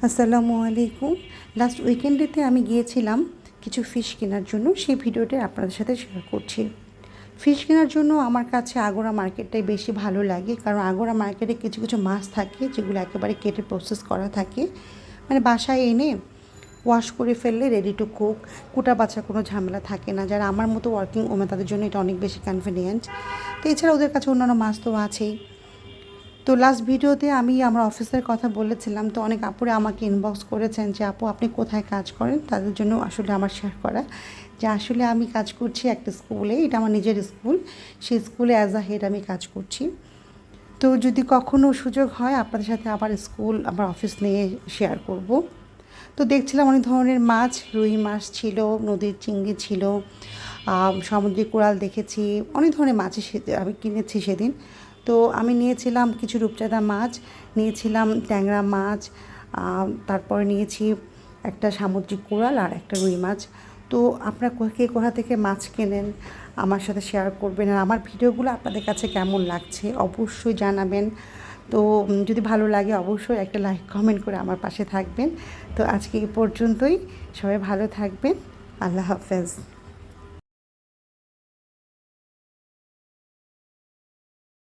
আসসালামু আলাইকুম। লাস্ট উইকেন্ডেতে আমি গিয়েছিলাম কিছু ফিশ কেনার জন্য, সেই ভিডিওটা আপনাদের সাথে শেয়ার করছি। ফিশ কেনার জন্য আমার কাছে আগোড়া মার্কেটটাই বেশি ভালো লাগে, কারণ আগোড়া মার্কেটে কিছু কিছু মাছ থাকে যেগুলো একেবারে কেটে প্রসেস করা থাকে, মানে বাসায় এনে ওয়াশ করে ফেললে রেডি টু কুক, কুটা বাছার কোনো ঝামেলা থাকে না। যারা আমার মতো ওয়ার্কিং ওমেন তাদের জন্য এটা অনেক বেশি কনভিনিয়েন্ট। তো এছাড়া ওদের কাছে অন্যান্য মাছ তো আছেই। তো লাস্ট ভিডিওতে আমি আমার অফিসের কথা বলেছিলাম, তো অনেক আপুরে আমাকে ইনবক্স করেছেন যে আপু আপনি কোথায় কাজ করেন। তাদের জন্য আসলে আমার শেয়ার করা যে আসলে আমি কাজ করছি একটা স্কুলে, এটা আমার নিজের স্কুল, সেই স্কুলে অ্যাজ আ হেড আমি কাজ করছি। তো যদি কখনও সুযোগ হয় আপনাদের সাথে আবার স্কুল আমার অফিস নিয়ে শেয়ার করব। তো দেখছিলাম অনেক ধরনের মাছ, রুই মাছ ছিল, নদীর চিংড়ি ছিল, সামুদ্রিক কোরাল দেখেছি, অনেক ধরনের মাছই আমি কিনেছি সেদিন। তো আমি নিয়েছিলাম কিছু রূপচাঁদা মাছ, নিয়েছিলাম ট্যাংরা মাছ, তারপরে নিয়েছি একটা সামুদ্রিক কোরাল আর একটা রুই মাছ। তো আপনারা কে কোথা থেকে মাছ কেনেন আমার সাথে শেয়ার করবেন, আর আমার ভিডিওগুলো আপনাদের কাছে কেমন লাগছে অবশ্যই জানাবেন। তো যদি ভালো লাগে অবশ্যই একটা লাইক কমেন্ট করে আমার পাশে থাকবেন। তো আজকে এই পর্যন্তই, সবাই ভালো থাকবেন, আল্লাহ হাফেজ।